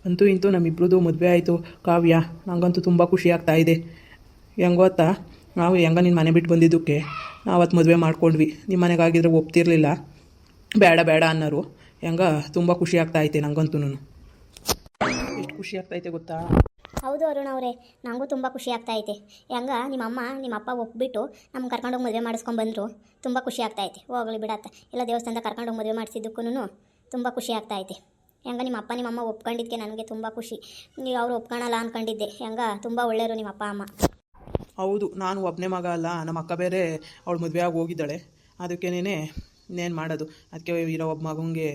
ಅಂತೂ ಇಂತೂ ನಮ್ಮಿಬ್ರದ್ದು ಮದುವೆ ಆಯಿತು ಕಾವ್ಯ. ನನಗಂತೂ ತುಂಬ ಖುಷಿ ಆಗ್ತಾ ಇದೆ. ಹೆಂಗೆ ಗೊತ್ತಾ, ನಾವು ಹೆಂಗ ನಿನ್ನ ಮನೆ ಬಿಟ್ಟು ಬಂದಿದ್ದಕ್ಕೆ ಅವತ್ತು ಮದುವೆ ಮಾಡ್ಕೊಂಡ್ವಿ. ನಿಮ್ಮ ಮನೆಗಾಗಿದ್ರೆ ಒಪ್ತಿರ್ಲಿಲ್ಲ, ಬೇಡ ಬೇಡ ಅನ್ನೋರು. ಹೆಂಗ ತುಂಬ ಖುಷಿ ಆಗ್ತಾ ಐತೆ ನನಗಂತೂ. ಎಷ್ಟು ಖುಷಿ ಆಗ್ತೈತೆ ಗೊತ್ತಾ. ಹೌದು ಅರುಣ್ ಅವರೇ, ನನಗೂ ತುಂಬ ಖುಷಿ ಆಗ್ತಾ ಐತೆ. ಹೆಂಗ ನಿಮ್ಮಮ್ಮ ನಿಮ್ಮಪ್ಪ ಒಪ್ಬಿಟ್ಟು ನಮ್ಗೆ ಕರ್ಕೊಂಡೋಗಿ ಮದುವೆ ಮಾಡಿಸ್ಕೊಂಡ್ಬಂದರು. ತುಂಬ ಖುಷಿ ಆಗ್ತಾಯಿದೆ. ಹೋಗಲಿ ಬಿಡತ್ತ, ಎಲ್ಲ ದೇವಸ್ಥಾನದ ಕರ್ಕೊಂಡೋಗಿ ಮದುವೆ ಮಾಡಿಸಿದ್ದಕ್ಕೂ ತುಂಬ ಖುಷಿ ಆಗ್ತಾಯಿದೆ. ಹೆಂಗ ನಿಮ್ಮಪ್ಪ ನಿಮ್ಮಮ್ಮ ಒಪ್ಕೊಂಡಿದ್ದಕ್ಕೆ ನನಗೆ ತುಂಬ ಖುಷಿ. ನೀವು ಅವರು ಒಪ್ಕೊಳ್ಳಲ್ಲ ಅಂದ್ಕೊಂಡಿದ್ದೆ. ಹೆಂಗ ತುಂಬ ಒಳ್ಳೆಯರು ನಿಮ್ಮಪ್ಪ ಅಮ್ಮ. ಹೌದು, ನಾನು ಒಬ್ಬನೇ ಮಗ ಅಲ್ಲ, ನಮ್ಮ ಅಕ್ಕ ಬೇರೆ ಅವಳು ಮದುವೆ ಆಗಿ ಹೋಗಿದ್ದಾಳೆ. ಅದಕ್ಕೇನೆ ಇನ್ನೇನು ಮಾಡೋದು, ಅದಕ್ಕೆ ಇರೋ ಒಬ್ಬ ಮಗನಿಗೆ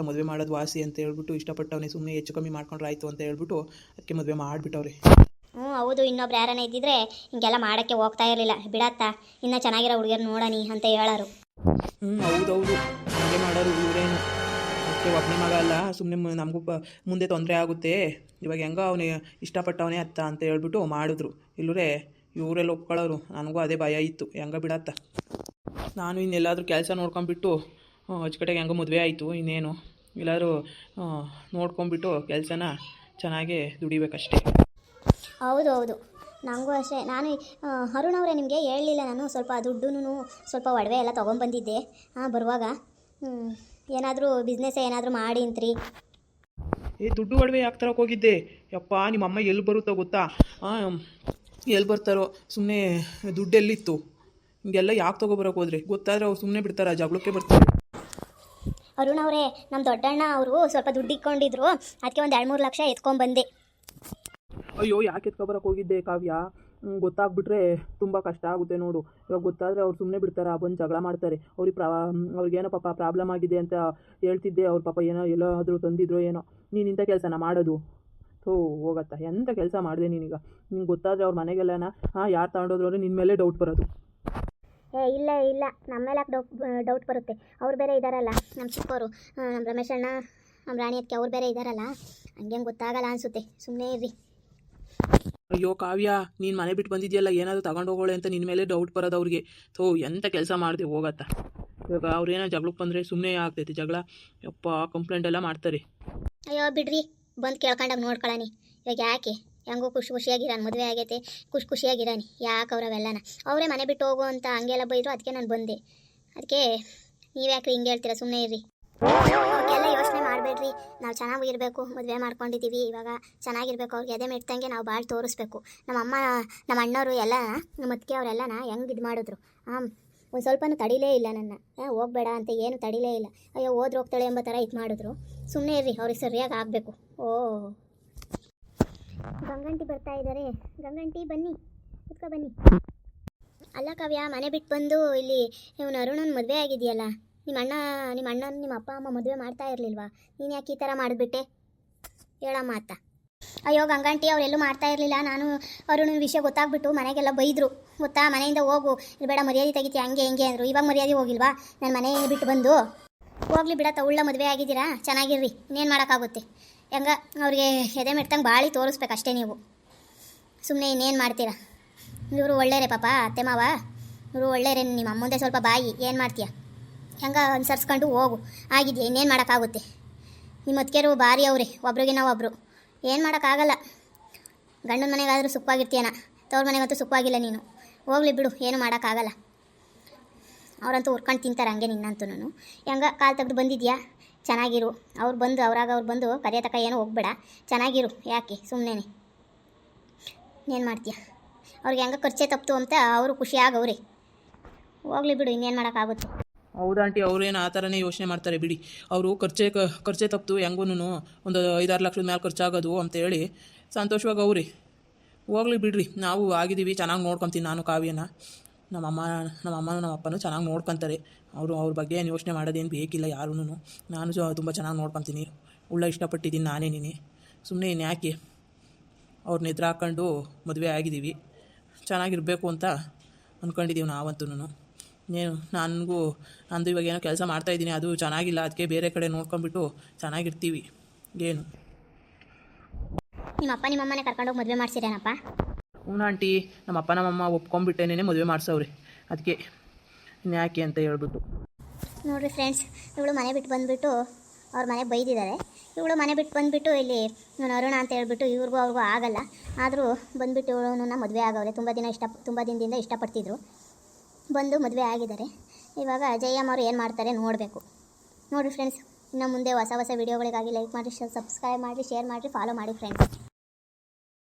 ಮದುವೆ ಮಾಡೋದು ವಾಸಿ ಅಂತ ಹೇಳ್ಬಿಟ್ಟು ಇಷ್ಟಪಟ್ಟವನೇ. ಸುಮ್ಮನೆ ಹೆಚ್ಚು ಕಮ್ಮಿ ಮಾಡ್ಕೊಂಡ್ರೆ ಆಯಿತು ಅಂತ ಹೇಳ್ಬಿಟ್ಟು ಅದಕ್ಕೆ ಮದುವೆ ಮಾಡಿಬಿಟ್ಟವ್ರೆ. ಹೌದು, ಇನ್ನೊಬ್ರು ಯಾರನ್ನ ಇದ್ದಿದ್ರೆ ಹಿಂಗೆಲ್ಲ ಮಾಡೋಕ್ಕೆ ಹೋಗ್ತಾ ಇರಲಿಲ್ಲ. ಬಿಡತ್ತ, ಇನ್ನೂ ಚೆನ್ನಾಗಿರೋ ಹುಡುಗಿಯರು ನೋಡನಿ ಅಂತ ಹೇಳೋರು. ಹೌದೌದು, ಹಾಗೆ ಮಾಡೋರು ಇವರೇನು. ಅದಕ್ಕೆ ಒಬ್ಬನೇ ಮಗ ಅಲ್ಲ, ಸುಮ್ಮನೆ ನಮಗೂ ಮುಂದೆ ತೊಂದರೆ ಆಗುತ್ತೆ. ಇವಾಗ ಹೆಂಗೋ ಅವನೇ ಇಷ್ಟಪಟ್ಟವನೇ ಅತ್ತ ಅಂತ ಹೇಳ್ಬಿಟ್ಟು ಮಾಡಿದ್ರು. ಇಲ್ಲರೇ ಇವರೆಲ್ಲ ಒಪ್ಕೊಳ್ಳೋರು. ನನಗೂ ಅದೇ ಭಯ ಇತ್ತು. ಹೆಂಗ ಬಿಡತ್ತ, ನಾನು ಇನ್ನೆಲ್ಲಾದರೂ ಕೆಲಸ ನೋಡ್ಕೊಂಬಿಟ್ಟು ಅಚ್ಚುಕಟ್ಟಾಗಿ ಹೆಂಗೋ ಮದುವೆ ಆಯಿತು. ಇನ್ನೇನು ಎಲ್ಲರೂ ನೋಡ್ಕೊಂಬಿಟ್ಟು ಕೆಲಸನ ಚೆನ್ನಾಗೇ ದುಡಿಬೇಕಷ್ಟೇ. ಹೌದು ಹೌದು, ನನಗೂ ಅಷ್ಟೇ. ನಾನು ಅರುಣ್ ಅವರೇ ನಿಮಗೆ ಹೇಳಲಿಲ್ಲ, ನಾನು ಸ್ವಲ್ಪ ದುಡ್ಡು ಸ್ವಲ್ಪ ಒಡವೆ ಎಲ್ಲ ತೊಗೊಂಬಂದಿದ್ದೆ ಬರುವಾಗ. ಏನಾದರೂ ಬಿಸ್ನೆಸ್ ಏನಾದರೂ ಮಾಡಿ ಅಂತ್ರಿ. ದುಡ್ಡು ಒಡವೆ ಯಾಕೆ ತರಕ್ಕೆ ಹೋಗಿದ್ದೆ? ಯಪ್ಪ, ನಿಮ್ಮಮ್ಮ ಎಲ್ಲಿ ಬರುತ್ತೋ ಗೊತ್ತಾ? ಎಲ್ಲಿ ಬರ್ತಾರೋ, ಸುಮ್ಮನೆ ದುಡ್ಡೆಲ್ಲಿತ್ತು? ಹಿಂಗೆಲ್ಲ ಯಾಕೆ ತೊಗೊಬರೋಕೆ ಹೋದ್ರಿ? ಗೊತ್ತಾದರೆ ಅವ್ರು ಸುಮ್ಮನೆ ಬಿಡ್ತಾರೆ, ಜಗಳಕ್ಕೆ ಬರ್ತಾರೆ. ಅರುಣ್ ಅವರೇ, ನಮ್ಮ ದೊಡ್ಡಣ್ಣ ಅವರು ಸ್ವಲ್ಪ ದುಡ್ಡು ಇಟ್ಕೊಂಡಿದ್ರು. ಅದಕ್ಕೆ ಒಂದು 2-3 ಲಕ್ಷ ಎತ್ಕೊಂಡ್ಬಂದೆ. ಅಯ್ಯೋ, ಯಾಕೆ ಎತ್ಕೊಬರಕ್ಕೆ ಹೋಗಿದ್ದೆ ಕಾವ್ಯ? ಗೊತ್ತಾಗ್ಬಿಟ್ರೆ ತುಂಬ ಕಷ್ಟ ಆಗುತ್ತೆ ನೋಡು. ಇವಾಗ ಗೊತ್ತಾದರೆ ಅವ್ರು ಸುಮ್ಮನೆ ಬಿಡ್ತಾರೆ, ಬಂದು ಜಗಳ ಮಾಡ್ತಾರೆ. ಅವ್ರಿಗೇನೋ ಪಾಪ ಪ್ರಾಬ್ಲಮ್ ಆಗಿದೆ ಅಂತ ಹೇಳ್ತಿದ್ದೆ. ಅವ್ರ ಪಾಪ ಏನೋ ಎಲ್ಲಾದರೂ ತಂದಿದ್ರು ಏನೋ. ನೀನು ಇಂಥ ಕೆಲಸನ ಮಾಡೋದು? ಹೋಗತ್ತಾ, ಎಂಥ ಕೆಲಸ ಮಾಡಿದೆ ನೀನೀಗ? ನಿಂಗೆ ಗೊತ್ತಾದರೆ ಅವ್ರ ಮನೆಗೆಲ್ಲನ ಯಾರು ತಗೊಂಡೋದ್ರೆ ನಿನ್ನ ಮೇಲೆ ಡೌಟ್ ಬರೋದು. ಇಲ್ಲ ಇಲ್ಲ, ನಮ್ಮ ಮೇಲೆ ಡೌಟ್ ಬರುತ್ತೆ. ಅವ್ರು ಬೇರೆ ಇದ್ದಾರಲ್ಲ, ನಮ್ಮ ಚಿಕ್ಕವರು, ನಮ್ಮ ರಮೇಶ್ ಅಣ್ಣ, ನಮ್ಮ ರಾಣಿ ಅದಕ್ಕೆ ಅವ್ರು ಬೇರೆ ಇದ್ದಾರಲ್ಲ, ಹಂಗೇನು ಗೊತ್ತಾಗಲ್ಲ ಅನಿಸುತ್ತೆ. ಸುಮ್ಮನೆ ಇರ್ರಿ. ಅಯ್ಯೋ ಕಾವ್ಯ, ನೀನು ಮನೆ ಬಿಟ್ಟು ಬಂದಿದ್ಯಲ್ಲ, ಏನಾದರೂ ತಗೊಂಡು ಹೋಗೋಳೆ ಅಂತ ನಿನ್ನ ಮೇಲೆ ಡೌಟ್ ಬರೋದು ಅವ್ರಿಗೆ. ಎಂಥ ಕೆಲಸ ಮಾಡಿದೆ ಹೋಗತ್ತಾ. ಇವಾಗ ಅವ್ರೇನೋ ಜಗಳಕ್ಕೆ ಬಂದರೆ ಸುಮ್ಮನೆ ಆಗ್ತೈತಿ ಜಗಳ. ಯಪ್ಪ, ಕಂಪ್ಲೇಂಟ್ ಎಲ್ಲ ಮಾಡ್ತಾರೆ. ಅಯ್ಯೋ ಬಿಡ್ರಿ, ಬಂದು ಕೇಳ್ಕೊಂಡಾಗ ನೋಡ್ಕೊಳ್ಳಾನಿ. ಇವಾಗ ಯಾಕೆ, ಹೆಂಗೋ ಖುಷಿಯಾಗಿರಾನಿ, ಮದುವೆ ಆಗೈತೆ, ಖುಷಿಯಾಗಿರಾನಿ. ಯಾಕೆ ಅವರವೆಲ್ಲನ ಅವರೇ ಮನೆ ಬಿಟ್ಟು ಹೋಗು ಅಂತ ಹಂಗೆಲ್ಲ ಬೈದರು. ಅದಕ್ಕೆ ನಾನು ಬಂದೆ. ಅದಕ್ಕೆ ನೀವು ಯಾಕೆ ಹಿಂಗೆ ಹೇಳ್ತೀರಾ? ಸುಮ್ಮನೆ ಇರ್ರಿ. ಅವ್ರಿಗೆಲ್ಲ ಯೋಚನೆ ಮಾಡಬೇಡ್ರಿ. ನಾವು ಚೆನ್ನಾಗಿ ಇರಬೇಕು, ಮದುವೆ ಮಾಡ್ಕೊಂಡಿದ್ದೀವಿ, ಇವಾಗ ಚೆನ್ನಾಗಿರ್ಬೇಕು. ಅವ್ರಿಗೆ ಎದೆ ಮೆಟ್ಟಂಗೆ ನಾವು ಭಾಳ ತೋರಿಸ್ಬೇಕು. ನಮ್ಮಮ್ಮ, ನಮ್ಮ ಅಣ್ಣವರು ಎಲ್ಲ, ನಮ್ಮ ಅತ್ತಿಗೆ ಅವರೆಲ್ಲನ ಹೆಂಗೆ ಇದು ಮಾಡಿದ್ರು. ಒಂದು ಸ್ವಲ್ಪನೂ ತಡಿಲೇ ಇಲ್ಲ ನನ್ನ. ಹೋಗಬೇಡ ಅಂತ ಏನು ತಡಿಲೇ ಇಲ್ಲ. ಅಯ್ಯೋ ಹೋಗ್ತಾಳೆ ಎಂಬ ಥರ ಇದು ಮಾಡಿದ್ರು. ಸುಮ್ಮನೆ ಇರ್ರಿ, ಅವ್ರಿಗೆ ಸರಿಯಾಗಿ ಆಗಬೇಕು. ಗಂಗಂಟಿ ಬರ್ತಾ ಇದ್ದಾರೆ. ಗಂಗಂಟಿ ಬನ್ನಿ, ಕುತ್ಕೊ ಬನ್ನಿ. ಅಲ್ಲ ಕಾವ್ಯ, ಮನೆ ಬಿಟ್ಟು ಬಂದು ಇಲ್ಲಿ ಇವನು ಅರುಣನ ಮದುವೆ ಆಗಿದೆಯಲ್ಲ, ನಿಮ್ಮ ಅಣ್ಣನ ನಿಮ್ಮ ಅಪ್ಪ ಅಮ್ಮ ಮದುವೆ ಮಾಡ್ತಾ ಇರಲಿಲ್ವಾ? ನೀನು ಯಾಕೆ ಈ ಥರ ಮಾಡಿಬಿಟ್ಟೆ? ಹೇಳಮ್ಮ ಅತ್ತ. ಅಯ್ಯೋ ಗಂಗಂಟಿ, ಅವರೆಲ್ಲೂ ಮಾಡ್ತಾ ಇರಲಿಲ್ಲ. ನಾನು ಅರುಣನ ವಿಷಯ ಗೊತ್ತಾಗ್ಬಿಟ್ಟು ಮನೆಗೆಲ್ಲ ಬೈದರು ಗೊತ್ತಾ. ಮನೆಯಿಂದ ಹೋಗು, ಬೇಡ ಮರ್ಯಾದೆ ತೆಗಿತೀಯ, ಹಂಗೆ ಹೆಂಗೆ ಅಂದರು. ಇವಾಗ ಮರ್ಯಾದೆ ಹೋಗಿಲ್ವಾ? ನಾನು ಮನೆ ಬಿಟ್ಟು ಬಂದು? ಹೋಗ್ಲಿ ಬಿಡತ್ತ, ಉಳ್ಳ ಮದುವೆ ಆಗಿದ್ದೀರಾ, ಚೆನ್ನಾಗಿರ್ರಿ. ಇನ್ನೇನು ಮಾಡೋಕ್ಕಾಗುತ್ತೆ? ಹೆಂಗ ಅವ್ರಿಗೆ ಎದೆ ಮೆಟ್ಟಂಗೆ ಬಾಳಿ ತೋರಿಸ್ಬೇಕಷ್ಟೇ ನೀವು. ಸುಮ್ಮನೆ ಇನ್ನೇನು ಮಾಡ್ತೀರಾ? ಇವರು ಒಳ್ಳೆಯರೇ ಪಾಪ, ಅತ್ತೆ ಮಾವ ಇವರು ಒಳ್ಳೆಯರೇ. ನಿಮ್ಮ ಅಮ್ಮಂದೆ ಸ್ವಲ್ಪ ಬಾಯಿ, ಏನು ಮಾಡ್ತೀಯ? ಹೆಂಗ ಅನುಸರಿಸ್ಕೊಂಡು ಹೋಗು, ಆಗಿದೆಯಾ? ಇನ್ನೇನು ಮಾಡೋಕ್ಕಾಗುತ್ತೆ? ನಿಮ್ಮ ಅತ್ತಿಗೆರು ಭಾರಿ ಅವರೇ, ಒಬ್ರಿಗಿನ್ನ ಒಬ್ಬರು. ಏನು ಮಾಡೋಕ್ಕಾಗಲ್ಲ. ಗಂಡನ ಮನೆಗಾದರೂ ಸುಖವಾಗಿರ್ತೀಯನ, ತವ್ರ ಮನೆಗಂತೂ ಸುಖವಾಗಿಲ್ಲ ನೀನು. ಹೋಗ್ಲಿ ಬಿಡು, ಏನು ಮಾಡೋಕ್ಕಾಗಲ್ಲ. ಅವರಂತೂ ಹುರ್ಕೊಂಡು ತಿಂತಾರೆ ಹಂಗೆ ನಿನ್ನಂತೂ. ಹೆಂಗ ಕಾಲು ತೆಗೆದು ಬಂದಿದ್ಯಾ, ಚೆನ್ನಾಗಿರು. ಅವ್ರು ಬಂದು ಕರಿಯ ತಕ ಏನೂ ಹೋಗ್ಬೇಡ, ಚೆನ್ನಾಗಿರು. ಯಾಕೆ ಸುಮ್ಮನೆ ಇನ್ನೇನು ಮಾಡ್ತೀಯ? ಅವ್ರಿಗೆ ಹೆಂಗೆ ಖರ್ಚೆ ತಪ್ಪಿತು ಅಂತ ಅವರು ಖುಷಿಯಾಗವ್ರಿ. ಹೋಗ್ಲಿ ಬಿಡು, ಇನ್ನೇನು ಮಾಡೋಕ್ಕಾಗುತ್ತೆ? ಹೌದಾಂಟಿ, ಅವ್ರೇನು ಆ ಥರನೇ ಯೋಚನೆ ಮಾಡ್ತಾರೆ ಬಿಡಿ. ಅವರು ಖರ್ಚೆ ತಪ್ಪಿತು, ಹೆಂಗೂ ಒಂದು 5-6 ಲಕ್ಷದ ಮೇಲೆ ಖರ್ಚಾಗೋದು ಅಂತೇಳಿ ಸಂತೋಷವಾಗಿ ಅವ್ರಿ. ಹೋಗ್ಲಿ ಬಿಡ್ರಿ, ನಾವು ಆಗಿದ್ದೀವಿ, ಚೆನ್ನಾಗಿ ನೋಡ್ಕೊತೀನಿ ನಾನು ಕಾವ್ಯನ. ನಮ್ಮಮ್ಮನೂ ನಮ್ಮ ಅಪ್ಪನೂ ಚೆನ್ನಾಗಿ ನೋಡ್ಕೊತಾರೆ. ಅವ್ರ ಬಗ್ಗೆ ಏನು ಯೋಚನೆ ಮಾಡೋದೇನು ಬೇಕಿಲ್ಲ ಯಾರೂ. ನಾನು ತುಂಬ ಚೆನ್ನಾಗಿ ನೋಡ್ಕೊತೀನಿ. ಇಷ್ಟಪಟ್ಟಿದ್ದೀನಿ ನಾನೇ. ಸುಮ್ಮನೆ ಇನ್ನು ಯಾಕೆ ಅವ್ರನ್ನ ಎದುರು ಹಾಕ್ಕೊಂಡು ಮದುವೆ ಆಗಿದ್ದೀವಿ, ಚೆನ್ನಾಗಿರಬೇಕು ಅಂತ ಅಂದ್ಕೊಂಡಿದ್ದೀವಿ ನಾವಂತೂ. ನಂದು ಇವಾಗ ಏನೋ ಕೆಲಸ ಮಾಡ್ತಾಯಿದ್ದೀನಿ, ಅದು ಚೆನ್ನಾಗಿಲ್ಲ. ಅದಕ್ಕೆ ಬೇರೆ ಕಡೆ ನೋಡ್ಕೊಂಬಿಟ್ಟು ಚೆನ್ನಾಗಿರ್ತೀವಿ. ಏನು ನಿಮ್ಮಪ್ಪ ನಿಮ್ಮಮ್ಮನೇ ಕರ್ಕೊಂಡೋಗಿ ಮದುವೆ ಮಾಡಿಸಿರೇನಪ್ಪ? ಹ್ಞೂ ಆಂಟಿ, ನಮ್ಮಪ್ಪ ನಮ್ಮಮ್ಮ ಒಪ್ಕೊಂಡ್ಬಿಟ್ಟೇನೇ ಮದುವೆ ಮಾಡಿಸವ್ರಿ. ಅದಕ್ಕೆ ಇನ್ಯಾಕೆ ಅಂತ ಹೇಳ್ಬಿಟ್ಟು. ನೋಡಿರಿ ಫ್ರೆಂಡ್ಸ್, ಇವಳು ಮನೆ ಬಿಟ್ಟು ಬಂದುಬಿಟ್ಟು ಅವ್ರ ಮನೆ ಬೈದಿದ್ದಾರೆ. ಇವಳು ಮನೆ ಬಿಟ್ಟು ಬಂದುಬಿಟ್ಟು ಇಲ್ಲಿ ನಾನು ಅರುಣ ಅಂತ ಹೇಳ್ಬಿಟ್ಟು ಇವ್ರಿಗೂ ಅವ್ರಿಗೂ ಆಗಲ್ಲ. ಆದರೂ ಬಂದುಬಿಟ್ಟು ಇವಳನ್ನ ಮದುವೆ ಆಗವ್ರೆ. ತುಂಬ ದಿನದಿಂದ ಇಷ್ಟಪಡ್ತಿದ್ರು. ಬಂದು ಮದುವೆ ಆಗಿದ್ದಾರೆ. ಇವಾಗ ಜಯಮ್ಮ ಅವರು ಏನು ಮಾಡ್ತಾರೆ ನೋಡಬೇಕು. ನೋಡಿ ಫ್ರೆಂಡ್ಸ್, ಇನ್ನು ಮುಂದೆ ಹೊಸ ವೀಡಿಯೋಗಳಿಗಾಗಿ ಲೈಕ್ ಮಾಡಿ, ಸಬ್ಸ್ಕ್ರೈಬ್ ಮಾಡಿ, ಶೇರ್ ಮಾಡಿ, ಫಾಲೋ ಮಾಡಿ ಫ್ರೆಂಡ್ಸ್.